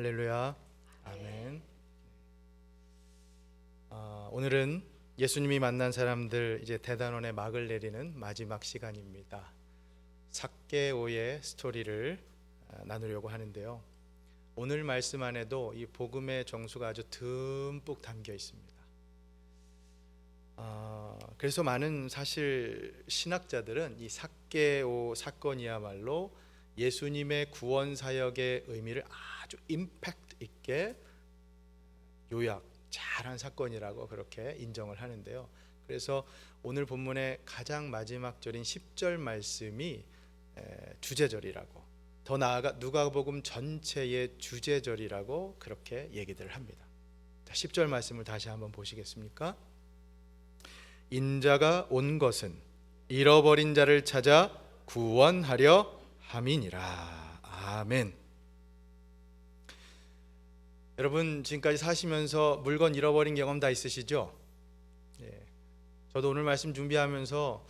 할렐루야. 아멘. 오늘은 예수님이 만난 사람들 이제 대단원의 막을 내리는 마지막 시간입니다. 삭개오의 스토리를 나누려고 하는데요. 오늘 말씀 안에도 이 복음의 정수가 아주 듬뿍 담겨 있습니다. 그래서 많은 사실 신학자들은 이 삭개오 사건이야말로 예수님의 구원 사역의 의미를 아주 임팩트 있게 요약 잘한 사건이라고 그렇게 인정을 하는데요. 그래서 오늘 본문의 가장 마지막 절인 10절 말씀이 주제절이라고, 더 나아가 누가복음 전체의 주제절이라고 그렇게 얘기들을 합니다. 10절 말씀을 다시 한번 보시겠습니까? 인자가 온 것은 잃어버린 자를 찾아 구원하려 함이니라. 아멘. 여러분 지금까지 사시면서 물건 잃어버린 경험 다 있으시죠? 예. 저도 오늘 말씀 준비하면서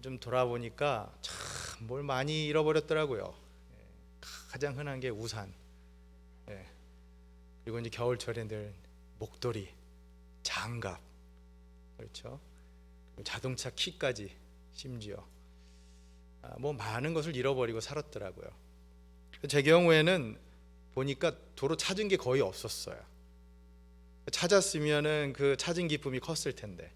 좀 돌아보니까 참 뭘 많이 잃어버렸더라고요. 예. 가장 흔한 게 우산, 예. 그리고 이제 겨울철에는 목도리, 장갑, 그렇죠? 자동차 키까지 심지어 뭐 많은 것을 잃어버리고 살았더라고요. 제 경우에는 보니까 도로 찾은 게 거의 없었어요. 찾았으면은 그 찾은 기쁨이 컸을 텐데.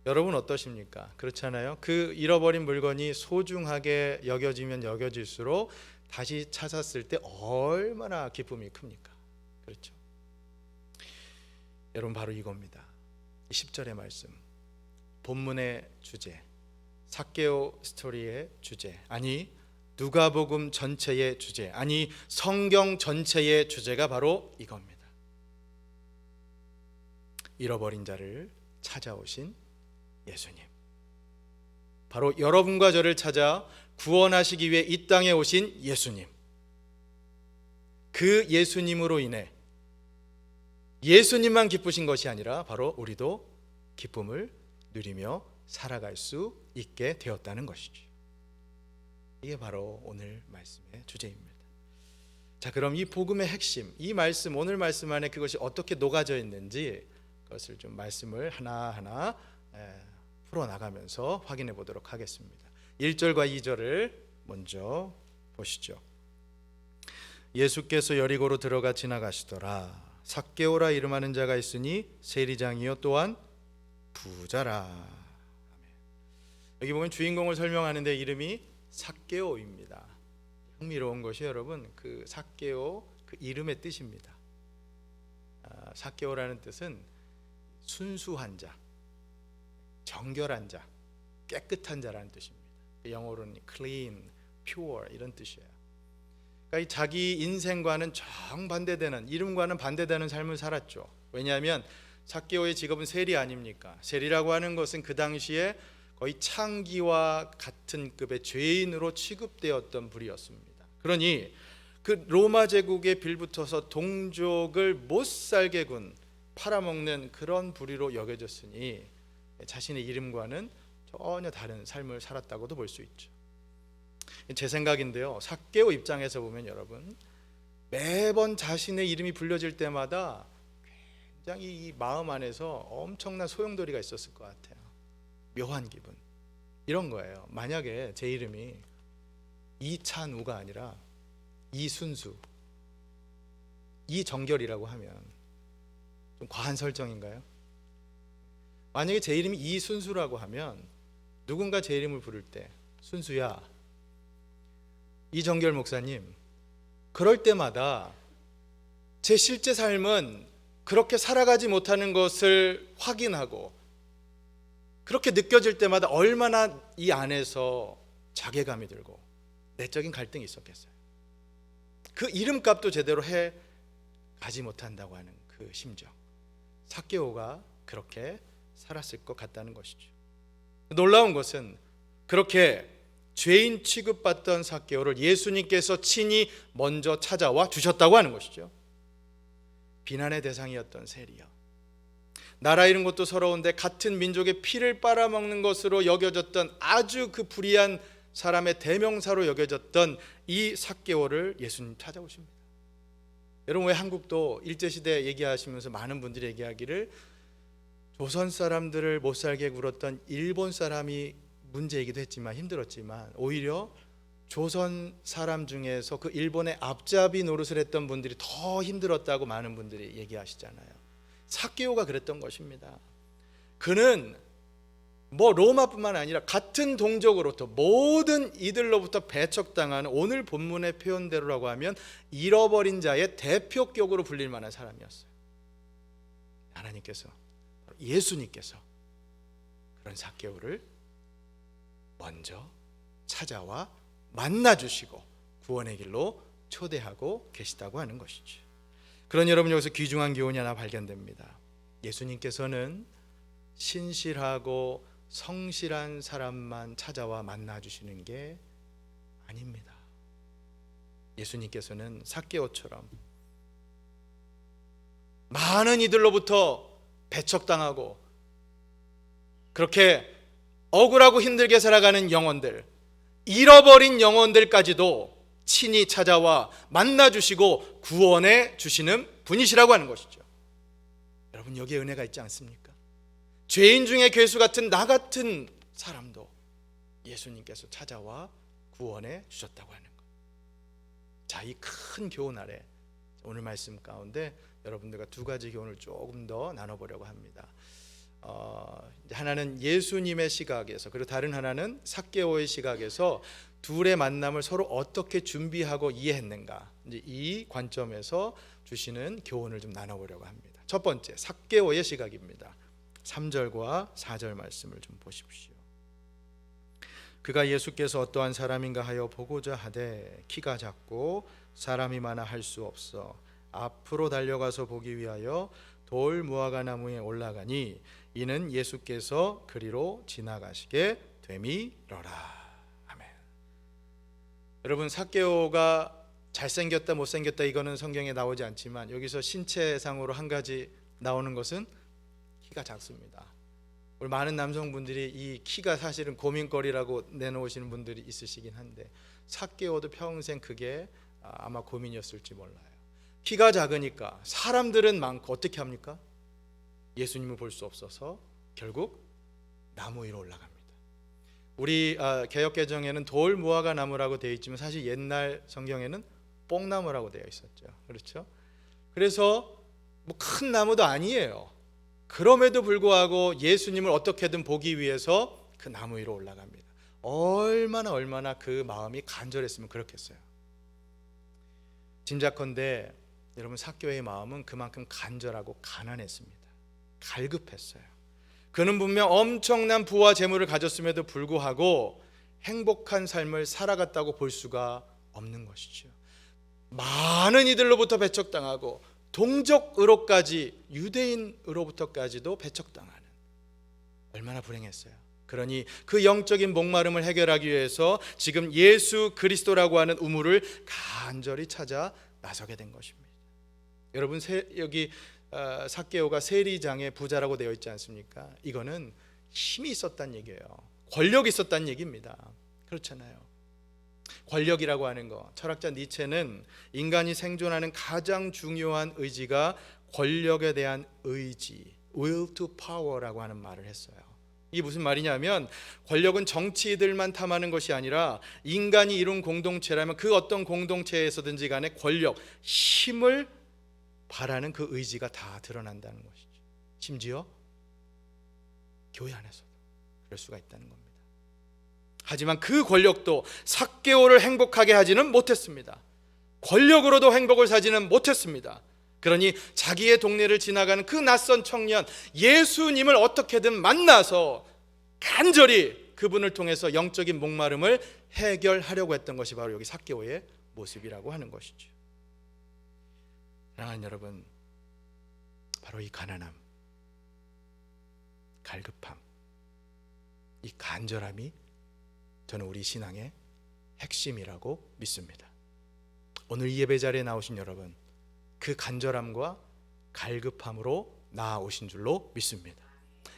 여러분 어떠십니까? 그렇잖아요. 그 잃어버린 물건이 소중하게 여겨지면 여겨질수록 다시 찾았을 때 얼마나 기쁨이 큽니까? 그렇죠. 여러분 바로 이겁니다. 10절의 말씀, 본문의 주제, 삭개오 스토리의 주제, 아니 누가복음 전체의 주제, 아니 성경 전체의 주제가 바로 이겁니다. 잃어버린 자를 찾아오신 예수님, 바로 여러분과 저를 찾아 구원하시기 위해 이 땅에 오신 예수님, 그 예수님으로 인해 예수님만 기쁘신 것이 아니라 바로 우리도 기쁨을 누리며 살아갈 수 있게 되었다는 것이죠. 이게 바로 오늘 말씀의 주제입니다. 자, 그럼 이 복음의 핵심, 이 말씀, 오늘 말씀 안에 그것이 어떻게 녹아져 있는지 그것을 좀 말씀을 하나하나 풀어나가면서 확인해 보도록 하겠습니다. 1절과 2절을 먼저 보시죠. 예수께서 여리고로 들어가 지나가시더라. 삭개오라 이름하는 자가 있으니 세리장이요 또한 부자라. 여기 보면 주인공을 설명하는데 이름이 삭개오입니다. 흥미로운 것이 여러분 그 삭개오 그 이름의 뜻입니다. 삭개오라는 뜻은 순수한 자, 정결한 자, 깨끗한 자라는 뜻입니다. 영어로는 clean, pure 이런 뜻이에요. 그러니까 자기 인생과는 정반대되는, 이름과는 반대되는 삶을 살았죠. 왜냐하면 삭개오의 직업은 세리 아닙니까? 세리라고 하는 것은 그 당시에 거의 창기와 같은 급의 죄인으로 취급되었던 부류였습니다. 그러니 그 로마 제국에 빌붙어서 동족을 못 살게 군 팔아먹는 그런 부류로 여겨졌으니 자신의 이름과는 전혀 다른 삶을 살았다고도 볼 수 있죠. 제 생각인데요, 삭개오 입장에서 보면 여러분 매번 자신의 이름이 불려질 때마다 굉장히 이 마음 안에서 엄청난 소용돌이가 있었을 것 같아요. 묘한 기분, 이런 거예요. 만약에 제 이름이 이찬우가 아니라 이순수, 이정결이라고 하면 좀 과한 설정인가요? 만약에 제 이름이 이순수라고 하면 누군가 제 이름을 부를 때 순수야, 이정결 목사님, 그럴 때마다 제 실제 삶은 그렇게 살아가지 못하는 것을 확인하고 그렇게 느껴질 때마다 얼마나 이 안에서 자괴감이 들고 내적인 갈등이 있었겠어요. 그 이름값도 제대로 해 가지 못한다고 하는 그 심정, 삭개오가 그렇게 살았을 것 같다는 것이죠. 놀라운 것은 그렇게 죄인 취급받던 삭개오를 예수님께서 친히 먼저 찾아와 주셨다고 하는 것이죠. 비난의 대상이었던 세리여, 나라 잃은 것도 서러운데 같은 민족의 피를 빨아먹는 것으로 여겨졌던 아주 그 불의한 사람의 대명사로 여겨졌던 이 삭개오를 예수님 찾아오십니다. 여러분, 왜 한국도 일제시대 얘기하시면서 많은 분들이 얘기하기를 조선 사람들을 못 살게 굴었던 일본 사람이 문제이기도 했지만 힘들었지만 오히려 조선 사람 중에서 그 일본의 앞잡이 노릇을 했던 분들이 더 힘들었다고 많은 분들이 얘기하시잖아요. 삭개오가 그랬던 것입니다. 그는 로마뿐만 아니라 같은 동족으로부터 모든 이들로부터 배척당하는, 오늘 본문의 표현대로라고 하면 잃어버린 자의 대표격으로 불릴 만한 사람이었어요. 하나님께서, 예수님께서 그런 삭개오를 먼저 찾아와 만나주시고 구원의 길로 초대하고 계시다고 하는 것이죠. 그런 여러분, 여기서 귀중한 교훈이 하나 발견됩니다. 예수님께서는 신실하고 성실한 사람만 찾아와 만나주시는 게 아닙니다. 예수님께서는 삭개오처럼 많은 이들로부터 배척당하고 그렇게 억울하고 힘들게 살아가는 영혼들, 잃어버린 영혼들까지도 친히 찾아와 만나주시고 구원해 주시는 분이시라고 하는 것이죠. 여러분, 여기에 은혜가 있지 않습니까? 죄인 중에 괴수 같은 나 같은 사람도 예수님께서 찾아와 구원해 주셨다고 하는 것. 자, 이 큰 교훈 아래 오늘 말씀 가운데 여러분들과 두 가지 교훈을 조금 더 나눠보려고 합니다. 하나는 예수님의 시각에서, 그리고 다른 하나는 삭개오의 시각에서 둘의 만남을 서로 어떻게 준비하고 이해했는가, 이제 이 관점에서 주시는 교훈을 좀 나눠보려고 합니다. 첫 번째, 삭개오의 시각입니다. 3절과 4절 말씀을 좀 보십시오. 그가 예수께서 어떠한 사람인가 하여 보고자 하되 키가 작고 사람이 많아 할 수 없어 앞으로 달려가서 보기 위하여 돌 무화과 나무에 올라가니 이는 예수께서 그리로 지나가시게 됨이러라. 아멘. 여러분, 삭개오가 잘생겼다 못생겼다 이거는 성경에 나오지 않지만 여기서 신체상으로 한 가지 나오는 것은 키가 작습니다. 우리 많은 남성분들이 이 키가 사실은 고민거리라고 내놓으시는 분들이 있으시긴 한데 삭개오도 평생 그게 아마 고민이었을지 몰라요. 키가 작으니까 사람들은 많고 어떻게 합니까? 예수님을 볼 수 없어서 결국 나무 위로 올라갑니다. 우리 개역개정에는 돌 무화과 나무라고 되어 있지만 사실 옛날 성경에는 뽕나무라고 되어 있었죠. 그렇죠? 그래서 큰 나무도 아니에요. 그럼에도 불구하고 예수님을 어떻게든 보기 위해서 그 나무 위로 올라갑니다. 얼마나 그 마음이 간절했으면 그렇겠어요. 짐작컨대 여러분, 삭개오의 마음은 그만큼 간절하고 가난했습니다. 갈급했어요. 그는 분명 엄청난 부와 재물을 가졌음에도 불구하고 행복한 삶을 살아갔다고 볼 수가 없는 것이죠. 많은 이들로부터 배척당하고 동족으로까지, 유대인으로부터까지도 배척당하는, 얼마나 불행했어요. 그러니 그 영적인 목마름을 해결하기 위해서 지금 예수 그리스도라고 하는 우물을 간절히 찾아 나서게 된 것입니다. 여러분, 여기 삭개오가 세리장의 부자라고 되어 있지 않습니까? 이거는 힘이 있었다는 얘기예요. 권력이 있었다는 얘기입니다. 그렇잖아요. 권력이라고 하는 거, 철학자 니체는 인간이 생존하는 가장 중요한 의지가 권력에 대한 의지, will to power라고 하는 말을 했어요. 이게 무슨 말이냐면 권력은 정치인들만 탐하는 것이 아니라 인간이 이룬 공동체라면 그 어떤 공동체에서든지 간에 권력, 힘을 바라는 그 의지가 다 드러난다는 것이죠. 심지어 교회 안에서도 그럴 수가 있다는 겁니다. 하지만 그 권력도 삭개오를 행복하게 하지는 못했습니다. 권력으로도 행복을 사지는 못했습니다. 그러니 자기의 동네를 지나가는 그 낯선 청년 예수님을 어떻게든 만나서 간절히 그분을 통해서 영적인 목마름을 해결하려고 했던 것이 바로 여기 삭개오의 모습이라고 하는 것이죠. 사랑하는 여러분, 바로 이 가난함, 갈급함, 이 간절함이 저는 우리 신앙의 핵심이라고 믿습니다. 오늘 이 예배 자리에 나오신 여러분, 그 간절함과 갈급함으로 나아오신 줄로 믿습니다.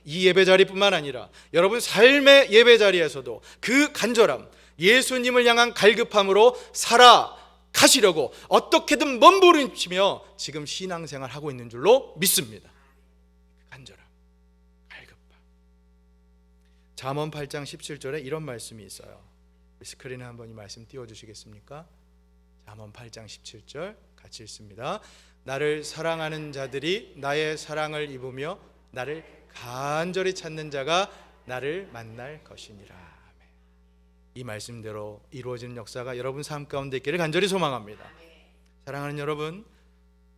이 예배 자리뿐만 아니라 여러분 삶의 예배 자리에서도 그 간절함, 예수님을 향한 갈급함으로 살아 가시려고 어떻게든 몸부림치며 지금 신앙생활 하고 있는 줄로 믿습니다. 간절함, 갈급함. 잠언 8장 17절에 이런 말씀이 있어요. 스크린에 한번 이 말씀 띄워주시겠습니까? 잠언 8장 17절 같이 읽습니다. 나를 사랑하는 자들이 나의 사랑을 입으며 나를 간절히 찾는 자가 나를 만날 것이니라. 이 말씀대로 이루어지는 역사가 여러분 삶 가운데 있기를 간절히 소망합니다. 사랑하는 여러분,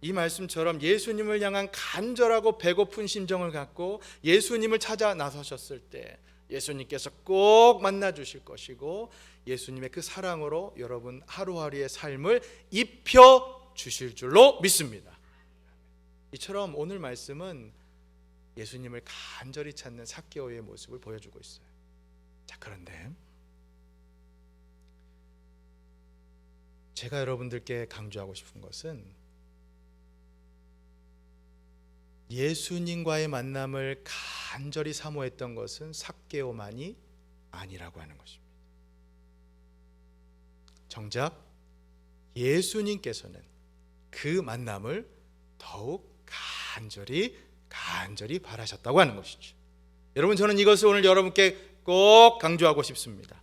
이 말씀처럼 예수님을 향한 간절하고 배고픈 심정을 갖고 예수님을 찾아 나서셨을 때 예수님께서 꼭 만나 주실 것이고 예수님의 그 사랑으로 여러분 하루하루의 삶을 입혀 주실 줄로 믿습니다. 이처럼 오늘 말씀은 예수님을 간절히 찾는 삭개오의 모습을 보여주고 있어요. 자, 그런데 제가 여러분들께 강조하고 싶은 것은 예수님과의 만남을 간절히 사모했던 것은 삭개오만이 아니라고 하는 것입니다. 정작 예수님께서는 그 만남을 더욱 간절히 바라셨다고 하는 것이죠. 여러분, 저는 이것을 오늘 여러분께 꼭 강조하고 싶습니다.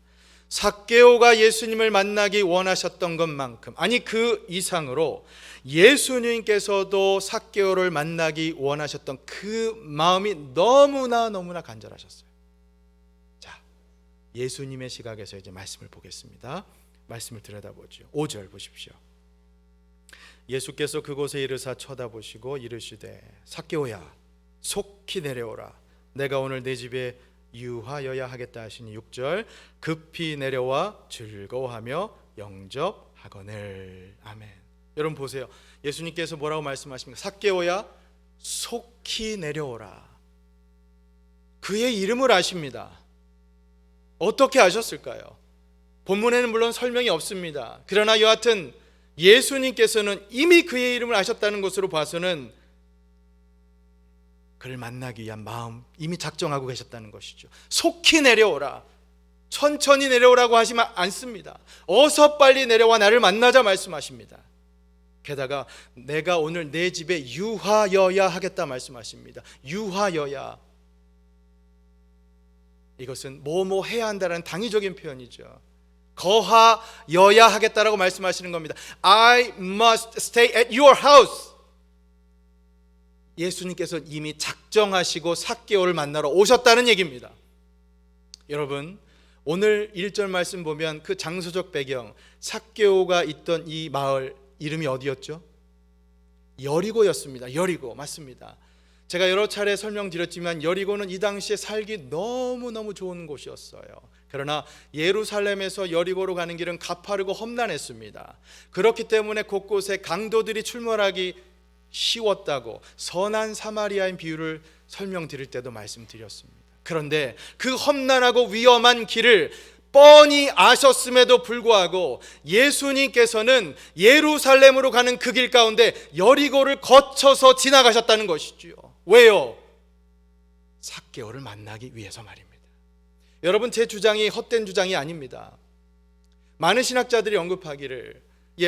삭개오가 예수님을 만나기 원하셨던 것만큼, 아니 그 이상으로 예수님께서도 삭개오를 만나기 원하셨던 그 마음이 너무나 간절하셨어요. 자, 예수님의 시각에서 이제 말씀을 보겠습니다. 말씀을 들여다보죠. 5절 보십시오. 예수께서 그곳에 이르사 쳐다보시고 이르시되 삭개오야 속히 내려오라. 내가 오늘 내 집에 유하여야 하겠다 하시니 6절 급히 내려와 즐거워하며 영접하거늘. 아멘. 여러분 보세요. 예수님께서 뭐라고 말씀하십니까? 삭개오야 속히 내려오라. 그의 이름을 아십니다. 어떻게 아셨을까요? 본문에는 물론 설명이 없습니다. 그러나 여하튼 예수님께서는 이미 그의 이름을 아셨다는 것으로 봐서는 그를 만나기 위한 마음 이미 작정하고 계셨다는 것이죠. 속히 내려오라. 천천히 내려오라고 하시면 않습니다. 어서 빨리 내려와 나를 만나자 말씀하십니다. 게다가 내가 오늘 내 집에 유하여야 하겠다 말씀하십니다. 유하여야. 이것은 뭐뭐 해야 한다는 당위적인 표현이죠. 거하여야 하겠다라고 말씀하시는 겁니다. I must stay at your house. 예수님께서 이미 작정하시고 삭개오를 만나러 오셨다는 얘기입니다. 여러분, 오늘 1절 말씀 보면 그 장소적 배경, 삭개오가 있던 이 마을 이름이 어디였죠? 여리고였습니다. 여리고 맞습니다. 제가 여러 차례 설명드렸지만 여리고는 이 당시에 살기 너무너무 좋은 곳이었어요. 그러나 예루살렘에서 여리고로 가는 길은 가파르고 험난했습니다. 그렇기 때문에 곳곳에 강도들이 출몰하기 쉬웠다고 선한 사마리아인 비유를 설명드릴 때도 말씀드렸습니다. 그런데 그 험난하고 위험한 길을 뻔히 아셨음에도 불구하고 예수님께서는 예루살렘으로 가는 그 길 가운데 여리고를 거쳐서 지나가셨다는 것이지요. 왜요? 삭개오를 만나기 위해서 말입니다. 여러분, 제 주장이 헛된 주장이 아닙니다. 많은 신학자들이 언급하기를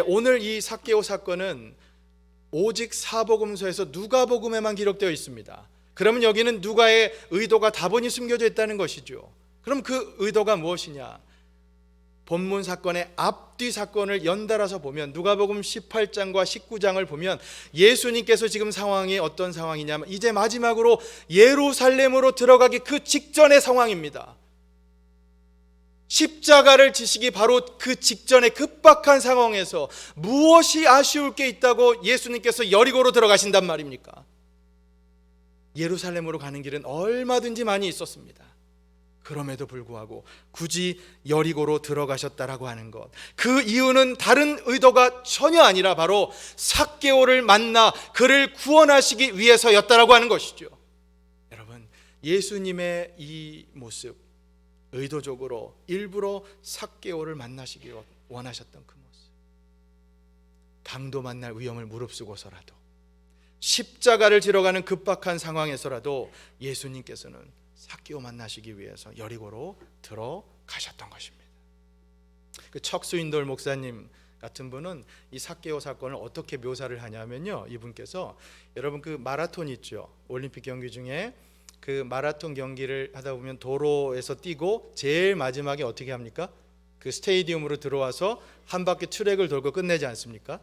오늘 이 삭개오 사건은 오직 사복음서에서 누가복음에만 기록되어 있습니다. 그러면 여기는 누가의 의도가 다분히 숨겨져 있다는 것이죠. 그럼 그 의도가 무엇이냐? 본문 사건의 앞뒤 사건을 연달아서 보면 누가복음 18장과 19장을 보면 예수님께서 지금 상황이 어떤 상황이냐면 이제 마지막으로 예루살렘으로 들어가기 그 직전의 상황입니다. 십자가를 지시기 바로 그 직전의 급박한 상황에서 무엇이 아쉬울 게 있다고 예수님께서 여리고로 들어가신단 말입니까? 예루살렘으로 가는 길은 얼마든지 많이 있었습니다. 그럼에도 불구하고 굳이 여리고로 들어가셨다라고 하는 것, 그 이유는 다른 의도가 전혀 아니라 바로 삭개오를 만나 그를 구원하시기 위해서였다라고 하는 것이죠. 여러분, 예수님의 이 모습, 의도적으로 일부러 삭개오를 만나시기 원하셨던 그 모습, 강도 만날 위험을 무릅쓰고서라도 십자가를 지러 가는 급박한 상황에서라도 예수님께서는 삭개오 만나시기 위해서 여리고로 들어가셨던 것입니다. 그 척수인돌 목사님 같은 분은 이 삭개오 사건을 어떻게 묘사를 하냐면요, 이분께서 여러분 그 마라톤 있죠, 올림픽 경기 중에 그 마라톤 경기를 하다 보면 도로에서 뛰고 제일 마지막에 어떻게 합니까? 그 스테디움으로 들어와서 한 바퀴 트랙을 돌고 끝내지 않습니까?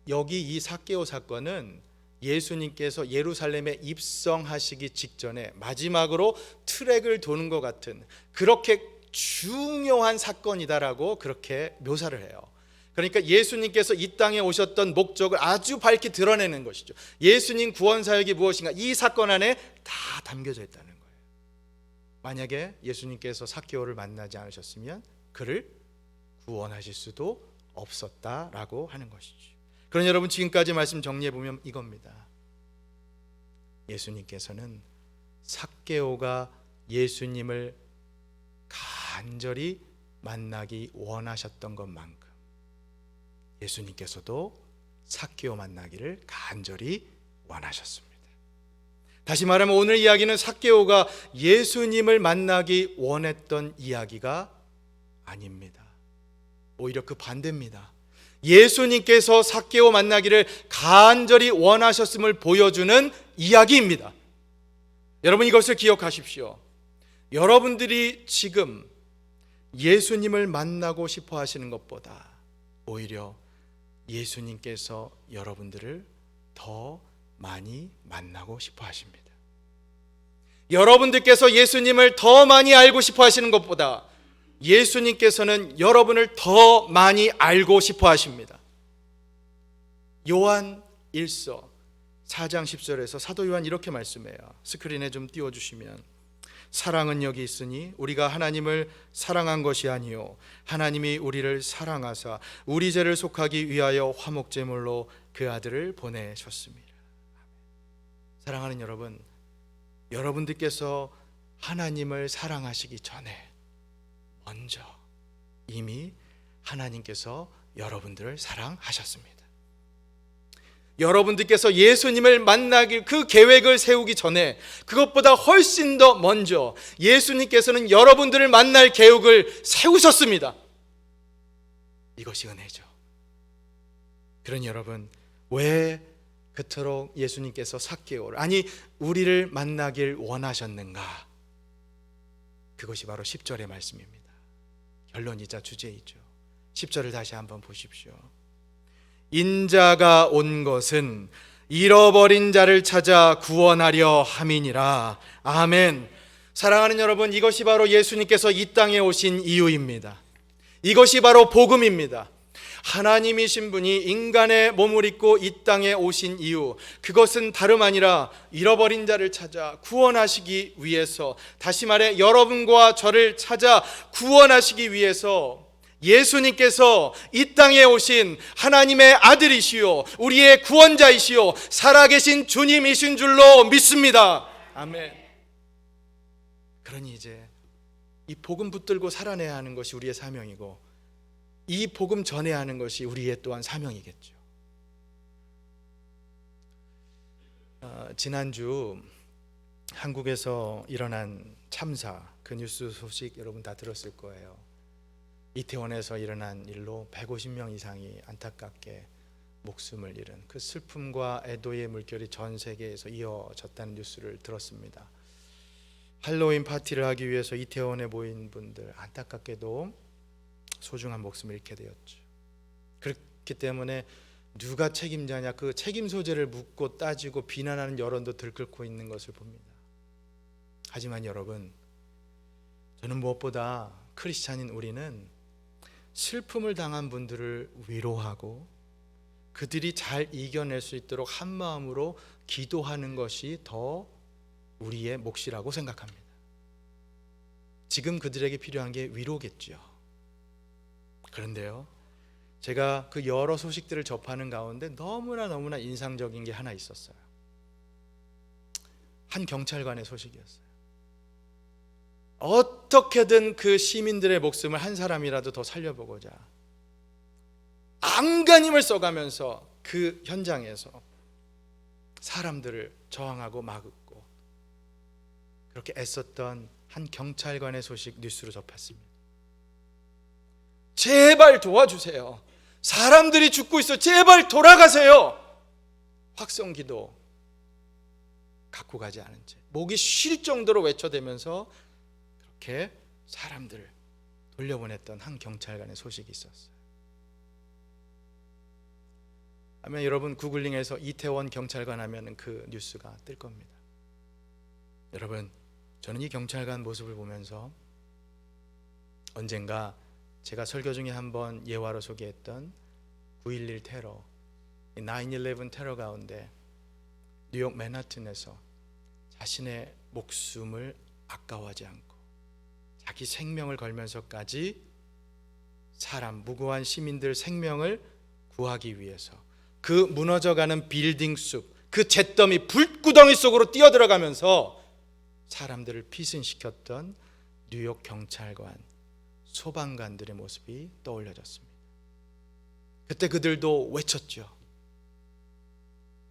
여기 이 삭개오 사건은 예수님께서 예루살렘에 입성하시기 직전에 마지막으로 트랙을 도는 것 같은 그렇게 중요한 사건이다라고 그렇게 묘사를 해요. 그러니까 예수님께서 이 땅에 오셨던 목적을 아주 밝게 드러내는 것이죠. 예수님 구원 사역이 무엇인가, 이 사건 안에 다 담겨져 있다는 거예요. 만약에 예수님께서 삭개오를 만나지 않으셨으면 그를 구원하실 수도 없었다라고 하는 것이죠. 그러니 여러분, 지금까지 말씀 정리해 보면 이겁니다. 예수님께서는 삭개오가 예수님을 간절히 만나기 원하셨던 것만큼 예수님께서도 삭개오 만나기를 간절히 원하셨습니다. 다시 말하면 오늘 이야기는 삭개오가 예수님을 만나기 원했던 이야기가 아닙니다. 오히려 그 반대입니다. 예수님께서 삭개오 만나기를 간절히 원하셨음을 보여주는 이야기입니다. 여러분, 이것을 기억하십시오. 여러분들이 지금 예수님을 만나고 싶어 하시는 것보다 오히려 예수님께서 여러분들을 더 많이 만나고 싶어 하십니다. 여러분들께서 예수님을 더 많이 알고 싶어 하시는 것보다 예수님께서는 여러분을 더 많이 알고 싶어 하십니다. 요한 1서 4장 10절에서 사도 요한 이렇게 말씀해요. 스크린에 좀 띄워주시면, 사랑은 여기 있으니 우리가 하나님을 사랑한 것이 아니요 하나님이 우리를 사랑하사 우리 죄를 속하기 위하여 화목제물로 그 아들을 보내셨습니다. 사랑하는 여러분, 여러분들께서 하나님을 사랑하시기 전에 먼저 이미 하나님께서 여러분들을 사랑하셨습니다. 여러분들께서 예수님을 만나길 그 계획을 세우기 전에 그것보다 훨씬 더 먼저 예수님께서는 여러분들을 만날 계획을 세우셨습니다. 이것이 은혜죠. 그러니 여러분, 왜 그토록 예수님께서 삭개오를, 아니 우리를 만나길 원하셨는가? 그것이 바로 10절의 말씀입니다. 결론이자 주제이죠. 10절을 다시 한번 보십시오. 인자가 온 것은 잃어버린 자를 찾아 구원하려 함이니라. 아멘. 사랑하는 여러분, 이것이 바로 예수님께서 이 땅에 오신 이유입니다. 이것이 바로 복음입니다. 하나님이신 분이 인간의 몸을 입고 이 땅에 오신 이유, 그것은 다름 아니라 잃어버린 자를 찾아 구원하시기 위해서, 다시 말해 여러분과 저를 찾아 구원하시기 위해서 예수님께서 이 땅에 오신 하나님의 아들이시요 우리의 구원자이시요 살아계신 주님이신 줄로 믿습니다. 아멘. 그러니 이제 이 복음 붙들고 살아내야 하는 것이 우리의 사명이고, 이 복음 전해야 하는 것이 우리의 또한 사명이겠죠. 지난주 한국에서 일어난 참사, 그 뉴스 소식 여러분 다 들었을 거예요. 이태원에서 일어난 일로 150명 이상이 안타깝게 목숨을 잃은 그 슬픔과 애도의 물결이 전 세계에서 이어졌다는 뉴스를 들었습니다. 할로윈 파티를 하기 위해서 이태원에 모인 분들, 안타깝게도 소중한 목숨을 잃게 되었죠. 그렇기 때문에 누가 책임자냐, 그 책임 소재를 묻고 따지고 비난하는 여론도 들끓고 있는 것을 봅니다. 하지만 여러분, 저는 무엇보다 크리스찬인 우리는 슬픔을 당한 분들을 위로하고 그들이 잘 이겨낼 수 있도록 한 마음으로 기도하는 것이 더 우리의 몫이라고 생각합니다. 지금 그들에게 필요한 게 위로겠죠. 그런데요, 제가 그 여러 소식들을 접하는 가운데 너무나 인상적인 게 하나 있었어요. 한 경찰관의 소식이었어요. 어떻게든 그 시민들의 목숨을 한 사람이라도 더 살려보고자 안간힘을 써가면서 그 현장에서 사람들을 저항하고 막고 그렇게 애썼던 한 경찰관의 소식 뉴스로 접했습니다. 제발 도와주세요. 사람들이 죽고 있어. 제발 돌아가세요. 확성기도 갖고 가지 않은 채 목이 쉴 정도로 외쳐대면서 그렇게 사람들을 돌려보냈던 한 경찰관의 소식이 있었어요. 아마 여러분 구글링에서 이태원 경찰관 하면 그 뉴스가 뜰 겁니다. 여러분, 저는 이 경찰관 모습을 보면서 언젠가 제가 설교 중에 한번 예화로 소개했던 9.11 테러, 9/11 테러 가운데 뉴욕 맨하튼에서 자신의 목숨을 아까워하지 않고 자기 생명을 걸면서까지 사람, 무고한 시민들 생명을 구하기 위해서 그 무너져가는 빌딩 숲, 그 잿더미 불구덩이 속으로 뛰어들어가면서 사람들을 피신시켰던 뉴욕 경찰관, 소방관들의 모습이 떠올려졌습니다. 그때 그들도 외쳤죠.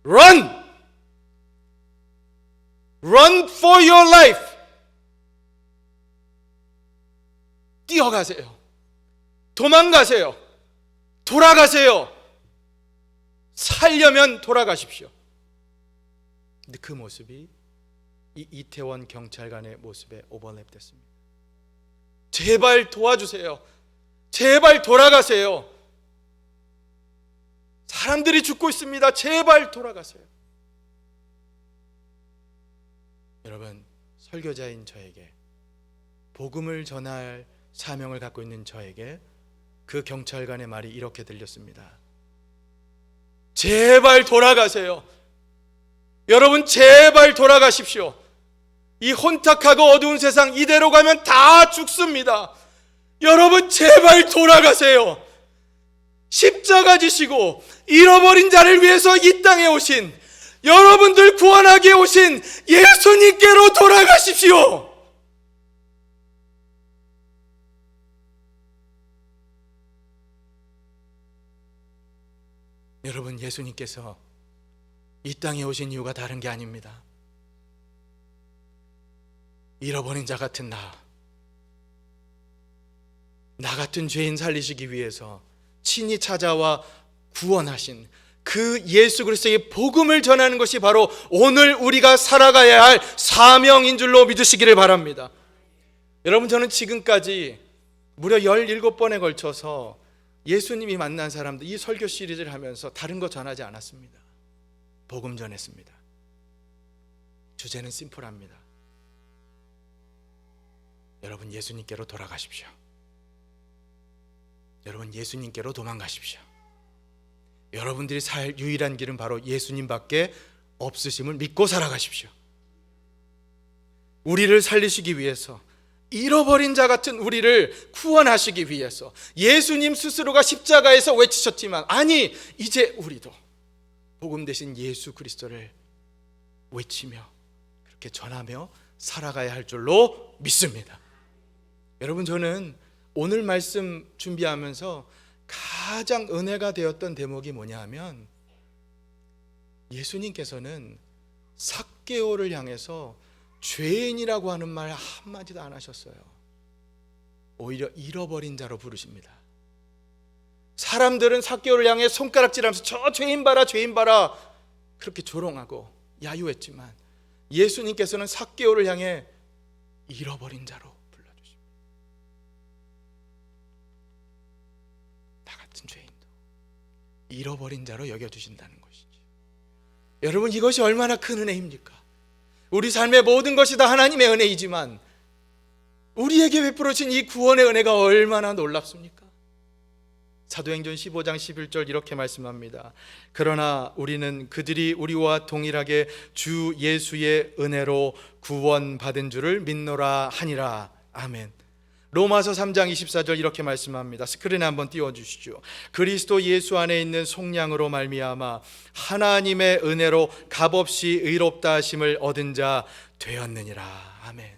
Run! Run for your life! 뛰어가세요. 도망가세요. 돌아가세요. 살려면 돌아가십시오. 근데 그 모습이 이 이태원 경찰관의 모습에 오버랩됐습니다. 제발 도와주세요. 제발 돌아가세요. 사람들이 죽고 있습니다. 제발 돌아가세요. 여러분, 설교자인 저에게, 복음을 전할 사명을 갖고 있는 저에게 그 경찰관의 말이 이렇게 들렸습니다. 제발 돌아가세요. 여러분, 제발 돌아가십시오. 이 혼탁하고 어두운 세상 이대로 가면 다 죽습니다. 여러분, 제발 돌아가세요. 십자가 지시고 잃어버린 자를 위해서 이 땅에 오신, 여러분들 구원하기 오신 예수님께로 돌아가십시오. 여러분, 예수님께서 이 땅에 오신 이유가 다른 게 아닙니다. 잃어버린 자 같은 나 같은 죄인 살리시기 위해서 친히 찾아와 구원하신 그 예수 그리스도의 복음을 전하는 것이 바로 오늘 우리가 살아가야 할 사명인 줄로 믿으시기를 바랍니다. 여러분, 저는 지금까지 무려 17번에 걸쳐서 예수님이 만난 사람들 이 설교 시리즈를 하면서 다른 거 전하지 않았습니다. 복음 전했습니다. 주제는 심플합니다. 여러분, 예수님께로 돌아가십시오. 여러분, 예수님께로 도망가십시오. 여러분들이 살 유일한 길은 바로 예수님밖에 없으심을 믿고 살아가십시오. 우리를 살리시기 위해서, 잃어버린 자 같은 우리를 구원하시기 위해서 예수님 스스로가 십자가에서 외치셨지만, 아니, 이제 우리도 복음 대신 예수 그리스도를 외치며 그렇게 전하며 살아가야 할 줄로 믿습니다. 여러분, 저는 오늘 말씀 준비하면서 가장 은혜가 되었던 대목이 뭐냐 하면, 예수님께서는 삭개오를 향해서 죄인이라고 하는 말 한마디도 안 하셨어요. 오히려 잃어버린 자로 부르십니다. 사람들은 삭개오를 향해 손가락질하면서 저 죄인 봐라, 죄인 봐라 그렇게 조롱하고 야유했지만, 예수님께서는 삭개오를 향해 잃어버린 자로 불러주십니다. 나 같은 죄인도 잃어버린 자로 여겨주신다는 것이죠. 여러분, 이것이 얼마나 큰 은혜입니까? 우리 삶의 모든 것이 다 하나님의 은혜이지만 우리에게 베풀어진 이 구원의 은혜가 얼마나 놀랍습니까? 사도행전 15장 11절 이렇게 말씀합니다. 그러나 우리는 그들이 우리와 동일하게 주 예수의 은혜로 구원받은 줄을 믿노라 하니라. 아멘. 로마서 3장 24절 이렇게 말씀합니다. 스크린에 한번 띄워주시죠. 그리스도 예수 안에 있는 속량으로 말미암아 하나님의 은혜로 값없이 의롭다 하심을 얻은 자 되었느니라. 아멘.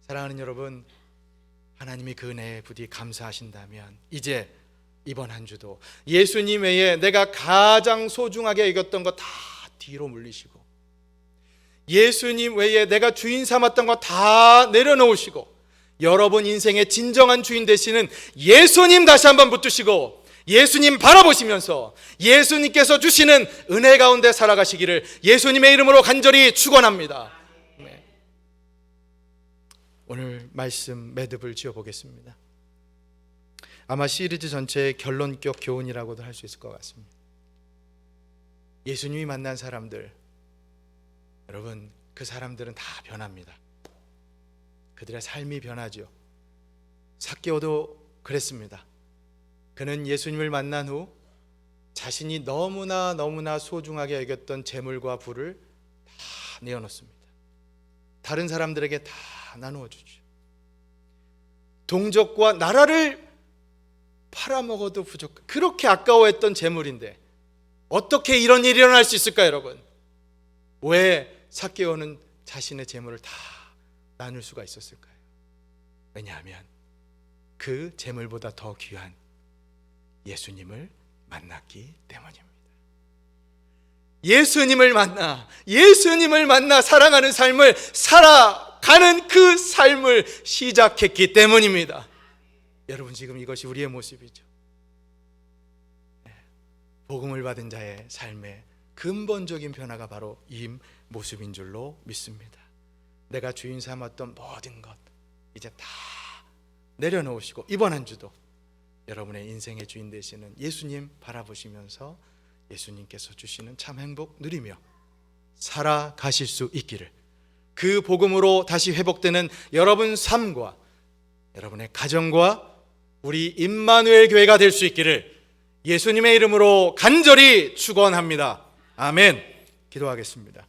사랑하는 여러분, 하나님이 그 은혜에 부디 감사하신다면 이제 이번 한 주도 예수님 외에 내가 가장 소중하게 여겼던 거 다 뒤로 물리시고, 예수님 외에 내가 주인 삼았던 거 다 내려놓으시고, 여러분 인생의 진정한 주인 되시는 예수님 다시 한번 붙드시고, 예수님 바라보시면서 예수님께서 주시는 은혜 가운데 살아가시기를 예수님의 이름으로 간절히 축원합니다. 네. 오늘 말씀 매듭을 지어보겠습니다. 아마 시리즈 전체의 결론격 교훈이라고도 할 수 있을 것 같습니다. 예수님이 만난 사람들, 여러분 그 사람들은 다 변합니다. 그들의 삶이 변하죠. 삭개오도 그랬습니다. 그는 예수님을 만난 후 자신이 너무나 소중하게 여겼던 재물과 부를 다 내어놓습니다. 다른 사람들에게 다 나누어 주죠. 동족과 나라를 팔아먹어도 부족, 그렇게 아까워했던 재물인데 어떻게 이런 일이 일어날 수 있을까요, 여러분? 왜 삭개오는 자신의 재물을 다 나눌 수가 있었을까요? 왜냐하면 그 재물보다 더 귀한 예수님을 만났기 때문입니다. 예수님을 만나 사랑하는 삶을 살아가는 그 삶을 시작했기 때문입니다. 여러분 지금 이것이 우리의 모습이죠. 복음을 받은 자의 삶의 근본적인 변화가 바로 이 모습인 줄로 믿습니다. 내가 주인 삼았던 모든 것 이제 다 내려놓으시고 이번 한 주도 여러분의 인생의 주인 되시는 예수님 바라보시면서 예수님께서 주시는 참 행복 누리며 살아가실 수 있기를, 그 복음으로 다시 회복되는 여러분 삶과 여러분의 가정과 우리 임마누엘 교회가 될 수 있기를 예수님의 이름으로 간절히 축원합니다. 아멘. 기도하겠습니다.